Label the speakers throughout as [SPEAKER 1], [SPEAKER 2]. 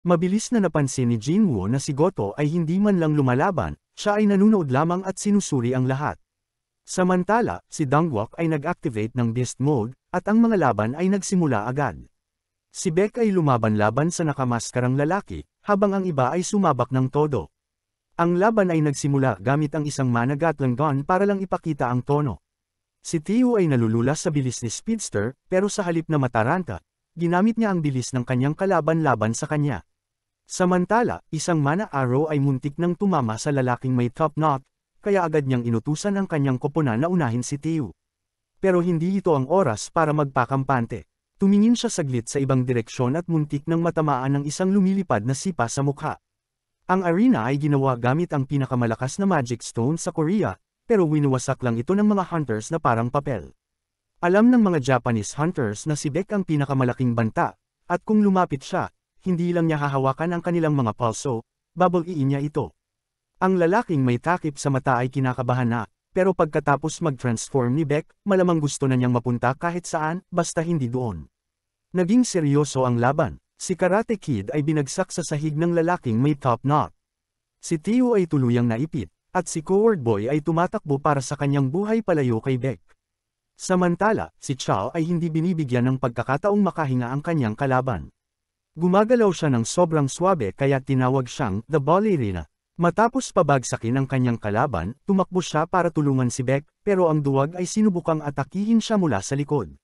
[SPEAKER 1] Mabilis na napansin ni Jinwoo na si Goto ay hindi man lang lumalaban, siya ay nanunood lamang at sinusuri ang lahat. Samantala, si Dongwook ay nag-activate ng Beast Mode, at ang mga laban ay nagsimula agad. Si Baek ay lumaban-laban sa nakamaskarang lalaki, habang ang iba ay sumabak ng todo. Ang laban ay nagsimula gamit ang isang mana Gatling gun para lang ipakita ang tono. Si Tio ay nalulula sa bilis ni Speedster, pero sa halip na mataranta, ginamit niya ang bilis ng kanyang kalaban laban sa kanya. Samantala, isang mana arrow ay muntik nang tumama sa lalaking may top knot, kaya agad niyang inutusan ang kanyang koponan na unahin si Tio. Pero hindi ito ang oras para magpakampante. Tumingin siya saglit sa ibang direksyon at muntik nang matamaan ng isang lumilipad na sipa sa mukha. Ang arena ay ginawa gamit ang pinakamalakas na magic stone sa Korea, pero winuwasak lang ito ng mga hunters na parang papel. Alam ng mga Japanese hunters na si Baek ang pinakamalaking banta, at kung lumapit siya, hindi lang niya hahawakan ang kanilang mga pulso, babaliin niya ito. Ang lalaking may takip sa mata ay kinakabahan na, pero pagkatapos mag-transform ni Baek, malamang gusto na niyang mapunta kahit saan, basta hindi doon. Naging seryoso ang laban. Si Karate Kid ay binagsak sa sahig ng lalaking may top knot. Si Tio ay tuluyang naipit, at si Coward Boy ay tumatakbo para sa kanyang buhay palayo kay Baek. Samantala, si Chao ay hindi binibigyan ng pagkakataong makahinga ang kanyang kalaban. Gumagalaw siya ng sobrang swabe kaya tinawag siyang The Ballerina. Matapos pabagsakin ang kanyang kalaban, tumakbo siya para tulungan si Baek, pero ang duwag ay sinubukang atakihin siya mula sa likod.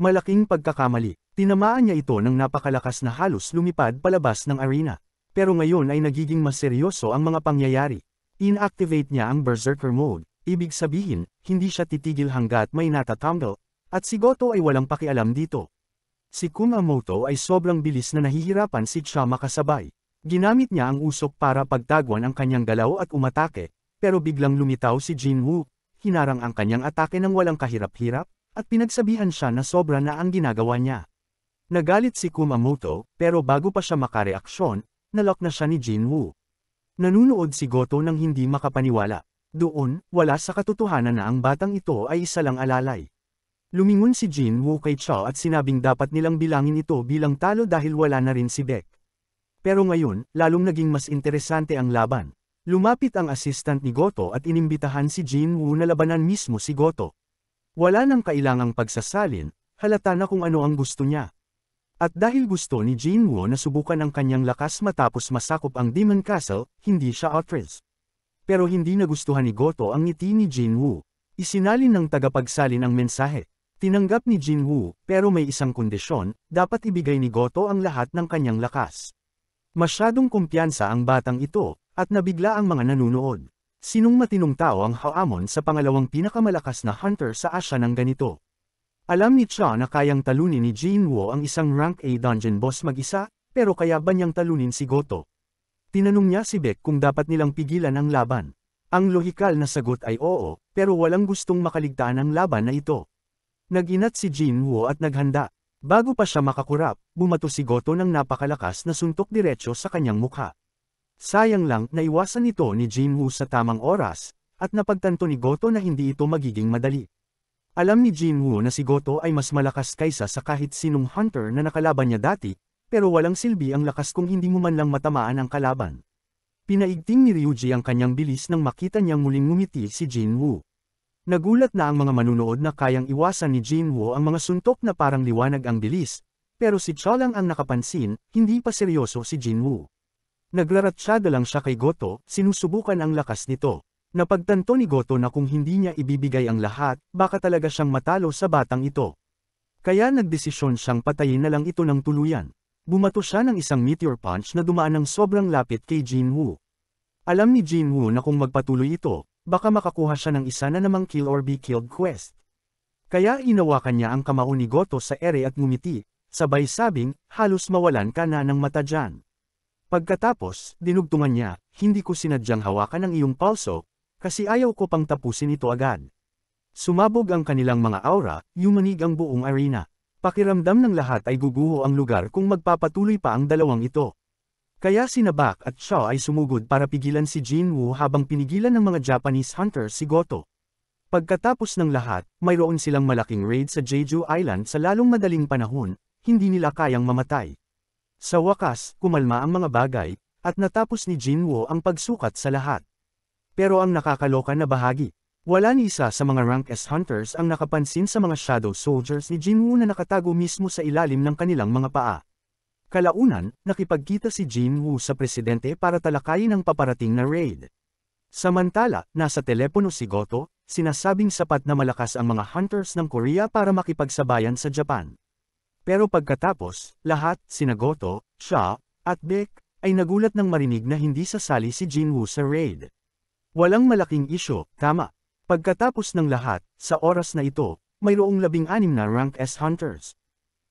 [SPEAKER 1] Malaking pagkakamali, tinamaan niya ito ng napakalakas na halos lumipad palabas ng arena. Pero ngayon ay nagiging mas seryoso ang mga pangyayari. Inactivate niya ang Berserker Mode, ibig sabihin, hindi siya titigil hanggat may natatanggal, at si Goto ay walang pakialam dito. Si Kumamoto ay sobrang bilis na nahihirapan si Cha makasabay. Ginamit niya ang usok para pagtagwan ang kanyang galaw at umatake, pero biglang lumitaw si Jinwoo, hinarang ang kanyang atake ng walang kahirap-hirap, at pinagsabihan siya na sobra na ang ginagawa niya. Nagalit si Kumamoto, pero bago pa siya makareaksyon, nalock na siya ni Jinwoo. Nanunood si Goto nang hindi makapaniwala. Doon, wala sa katotohanan na ang batang ito ay isa lang alalay. Lumingon si Jinwoo kay Chao at sinabing dapat nilang bilangin ito bilang talo dahil wala na rin si Baek. Pero ngayon, lalong naging mas interesante ang laban. Lumapit ang assistant ni Goto at inimbitahan si Jinwoo na labanan mismo si Goto. Wala nang kailangang pagsasalin, halata na kung ano ang gusto niya. At dahil gusto ni Jinwoo na subukan ang kanyang lakas matapos masakop ang Demon Castle, hindi siya outrace. Pero hindi nagustuhan ni Goto ang ngiti ni Jinwoo. Isinalin ng tagapagsalin ang mensahe. Tinanggap ni Jinwoo, pero may isang kondisyon, dapat ibigay ni Goto ang lahat ng kanyang lakas. Masyadong kumpiyansa ang batang ito, at nabigla ang mga nanunood. Sinong matinong tao ang haamon sa pangalawang pinakamalakas na hunter sa Asya ng ganito? Alam ni Cha na kayang talunin ni Jinwoo ang isang rank A dungeon boss mag-isa, pero kaya ba niyang talunin si Goto? Tinanong niya si Baek kung dapat nilang pigilan ang laban. Ang lohikal na sagot ay oo, pero walang gustong makaligtaan ang laban na ito. Nag-inat si Jinwoo at naghanda. Bago pa siya makakurap, bumato si Goto ng napakalakas na suntok diretso sa kanyang mukha. Sayang lang, naiwasan ito ni Jinwoo sa tamang oras, at napagtanto ni Goto na hindi ito magiging madali. Alam ni Jinwoo na si Goto ay mas malakas kaysa sa kahit sinong hunter na nakalaban niya dati, pero walang silbi ang lakas kung hindi mo man lang matamaan ang kalaban. Pinaigting ni Ryuji ang kanyang bilis nang makita niyang muling ngumiti si Jinwoo. Nagulat na ang mga manunood na kayang iwasan ni Jinwoo ang mga suntok na parang liwanag ang bilis, pero si Cha lang ang nakapansin, hindi pa seryoso si Jinwoo. Nagraratsyado lang siya kay Goto, sinusubukan ang lakas nito. Napagtanto ni Goto na kung hindi niya ibibigay ang lahat, baka talaga siyang matalo sa batang ito. Kaya nagdesisyon siyang patayin na lang ito ng tuluyan. Bumato siya ng isang meteor punch na dumaan ng sobrang lapit kay Jinwoo. Alam ni Jinwoo na kung magpatuloy ito, baka makakuha siya ng isa na namang kill or be killed quest. Kaya inawakan niya ang kamao ni Goto sa ere at ngumiti, sabay sabing, halos mawalan ka na ng mata dyan. Pagkatapos, dinugtungan niya, hindi ko sinadyang hawakan ang iyong pulso, kasi ayaw ko pang tapusin ito agad. Sumabog ang kanilang mga aura, yumanig ang buong arena. Pakiramdam ng lahat ay guguho ang lugar kung magpapatuloy pa ang dalawang ito. Kaya sina Baek at Cha ay sumugod para pigilan si Jinwoo habang pinigilan ng mga Japanese hunter si Goto. Pagkatapos ng lahat, mayroon silang malaking raid sa Jeju Island sa lalong madaling panahon, hindi nila kayang mamatay. Sa wakas, kumalma ang mga bagay, at natapos ni Jinwoo ang pagsukat sa lahat. Pero ang nakakaloka na bahagi, wala ni isa sa mga Rank S Hunters ang nakapansin sa mga Shadow Soldiers ni Jinwoo na nakatago mismo sa ilalim ng kanilang mga paa. Kalaunan, nakipagkita si Jinwoo sa presidente para talakayin ang paparating na raid. Samantala, nasa telepono si Goto, sinasabing sapat na malakas ang mga hunters ng Korea para makipagsabayan sa Japan. Pero pagkatapos, lahat, sina Goto, siya, at Baek, ay nagulat nang marinig na hindi sasali si Jinwoo sa raid. Walang malaking isyo, tama. Pagkatapos ng lahat, sa oras na ito, mayroong 16 na Rank S Hunters.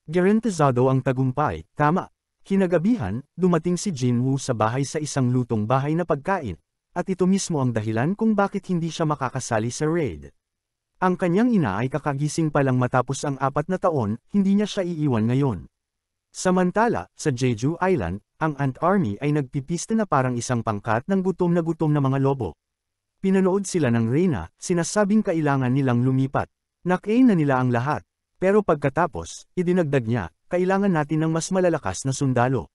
[SPEAKER 1] Garantizado ang tagumpay, tama. Kinagabihan, dumating si Jinwoo sa bahay sa isang lutong bahay na pagkain, at ito mismo ang dahilan kung bakit hindi siya makakasali sa raid. Ang kanyang ina ay kakagising pa lang matapos ang 4 na taon, hindi niya siya iiwan ngayon. Samantala, sa Jeju Island, ang Ant Army ay nagpipista na parang isang pangkat ng gutom na mga lobo. Pinanood sila ng Reyna, sinasabing kailangan nilang lumipat. Nakain na nila ang lahat. Pero pagkatapos, idinagdag niya, kailangan natin ng mas malalakas na sundalo.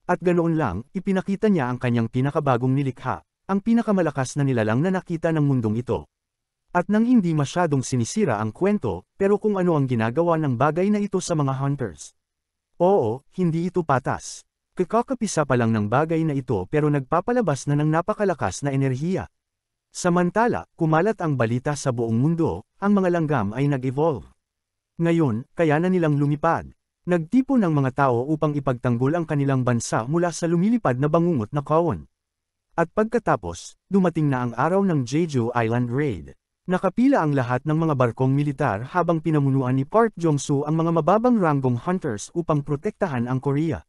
[SPEAKER 1] At ganoon lang, ipinakita niya ang kanyang pinakabagong nilikha, ang pinakamalakas na nilalang na nakita ng mundong ito. At nang hindi masyadong sinisira ang kwento, pero kung ano ang ginagawa ng bagay na ito sa mga hunters. Oo, hindi ito patas. Kakakapisa pa lang ng bagay na ito pero nagpapalabas na ng napakalakas na enerhiya. Samantala, kumalat ang balita sa buong mundo, ang mga langgam ay nag-evolve. Ngayon, kaya na nilang lumipad. Nagtipon ng mga tao upang ipagtanggol ang kanilang bansa mula sa lumilipad na bangungot na kawon. At pagkatapos, dumating na ang araw ng Jeju Island Raid. Nakapila ang lahat ng mga barkong militar habang pinamunuan ni Park Jong-soo ang mga mababang ranggong hunters upang protektahan ang Korea.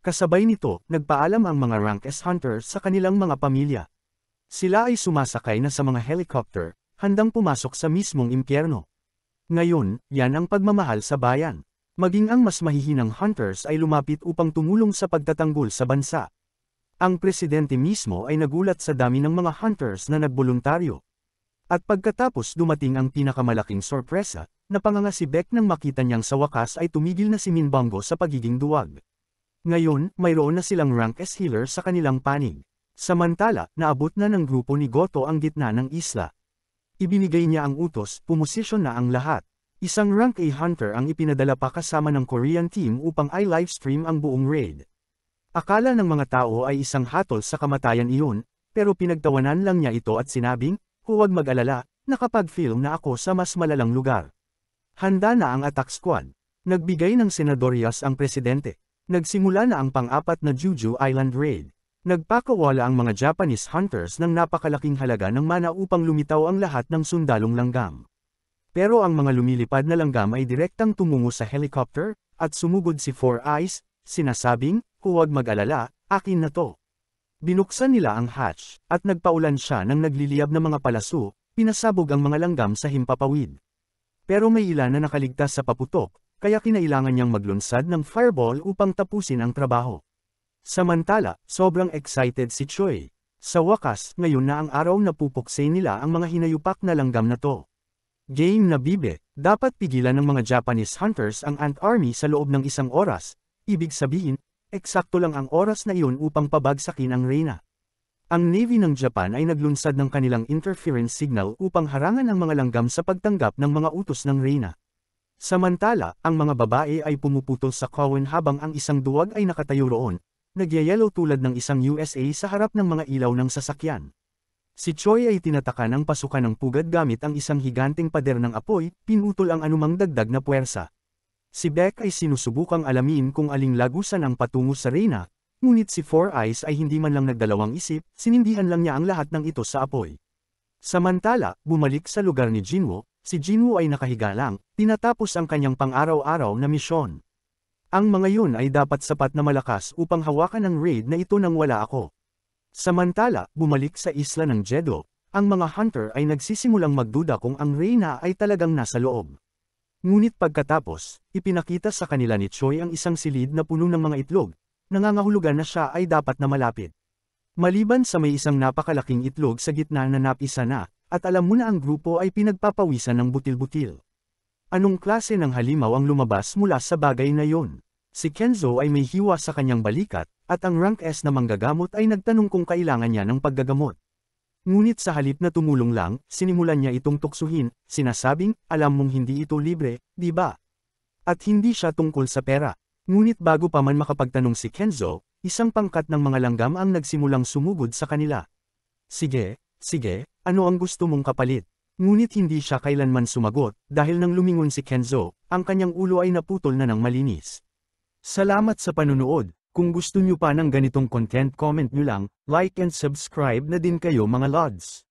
[SPEAKER 1] Kasabay nito, nagpaalam ang mga Rank S hunters sa kanilang mga pamilya. Sila ay sumasakay na sa mga helicopter, handang pumasok sa mismong impyerno. Ngayon, yan ang pagmamahal sa bayan. Maging ang mas mahihinang hunters ay lumapit upang tumulong sa pagtatanggol sa bansa. Ang presidente mismo ay nagulat sa dami ng mga hunters na nagboluntaryo. At pagkatapos dumating ang pinakamalaking sorpresa, napanganga si Baek nang makita niyang sa wakas ay tumigil na si Min Bongo sa pagiging duwag. Ngayon, mayroon na silang Rank S healer sa kanilang panig. Samantala, naabot na ng grupo ni Goto ang gitna ng isla. Ibinigay niya ang utos, pumosisyon na ang lahat. Isang Rank A hunter ang ipinadala pa kasama ng Korean team upang i-livestream ang buong raid. Akala ng mga tao ay isang hatol sa kamatayan iyon, pero pinagtawanan lang niya ito at sinabing, huwag mag-alala, nakapag-film na ako sa mas malalang lugar. Handa na ang attack squad. Nagbigay ng senadoryas ang presidente. Nagsimula na ang pang-4 na Jeju Island Raid. Nagpakawala ang mga Japanese hunters ng napakalaking halaga ng mana upang lumitaw ang lahat ng sundalong langgam. Pero ang mga lumilipad na langgam ay direktang tumungo sa helicopter, at sumugod si Four Eyes, sinasabing, huwag mag-alala, akin na to. Binuksan nila ang hatch, at nagpaulan siya ng nagliliyab na mga palaso, pinasabog ang mga langgam sa himpapawid. Pero may ilan na nakaligtas sa paputok, kaya kinailangan niyang maglunsad ng fireball upang tapusin ang trabaho. Samantala, sobrang excited si Choi. Sa wakas, ngayon na ang araw na pupuksain nila ang mga hinayupak na langgam na to. Game na bibe, dapat pigilan ng mga Japanese hunters ang Ant Army sa loob ng 1 oras, ibig sabihin, eksakto lang ang oras na iyon upang pabagsakin ang Reyna. Ang Navy ng Japan ay naglunsad ng kanilang interference signal upang harangan ang mga langgam sa pagtanggap ng mga utos ng Reyna. Samantala, ang mga babae ay pumuputol sa kawon habang ang isang duwag ay nakatayo roon, nagyayelo tulad ng isang USA sa harap ng mga ilaw ng sasakyan. Si Choi ay tinataka ng pasukan ng pugad gamit ang isang higanteng pader ng apoy, pinutol ang anumang dagdag na puwersa. Si Baek ay sinusubukang alamin kung aling lagusan ang patungo sa Reyna, ngunit si Four Eyes ay hindi man lang nagdalawang isip, sinindihan lang niya ang lahat ng ito sa apoy. Samantala, bumalik sa lugar ni Jinwoo, si Jinwoo ay nakahiga lang, tinatapos ang kanyang pang-araw-araw na misyon. Ang mga yun ay dapat sapat na malakas upang hawakan ang raid na ito nang wala ako. Samantala, bumalik sa isla ng Jedo, ang mga hunter ay nagsisimulang magduda kung ang Reyna ay talagang nasa loob. Ngunit pagkatapos, ipinakita sa kanila ni Choi ang isang silid na puno ng mga itlog, nangangahulugan na siya ay dapat na malapit. Maliban sa may isang napakalaking itlog sa gitna na napisa na, at alam mo na ang grupo ay pinagpapawisan ng butil-butil. Anong klase ng halimaw ang lumabas mula sa bagay na yon? Si Kenzo ay may hiwa sa kanyang balikat, at ang rank S na manggagamot ay nagtanong kung kailangan niya ng paggagamot. Ngunit sa halip na tumulong lang, sinimulan niya itong tuksuhin, sinasabing, alam mong hindi ito libre, di ba? At hindi siya tungkol sa pera. Ngunit bago pa man makapagtanong si Kenzo, isang pangkat ng mga langgam ang nagsimulang sumugod sa kanila. Sige, ano ang gusto mong kapalit? Ngunit hindi siya kailanman sumagot, dahil nang lumingon si Kenzo, ang kanyang ulo ay naputol na ng malinis. Salamat sa panunood. Kung gusto nyo pa ng ganitong content, comment nyo lang, like and subscribe na din kayo mga lods.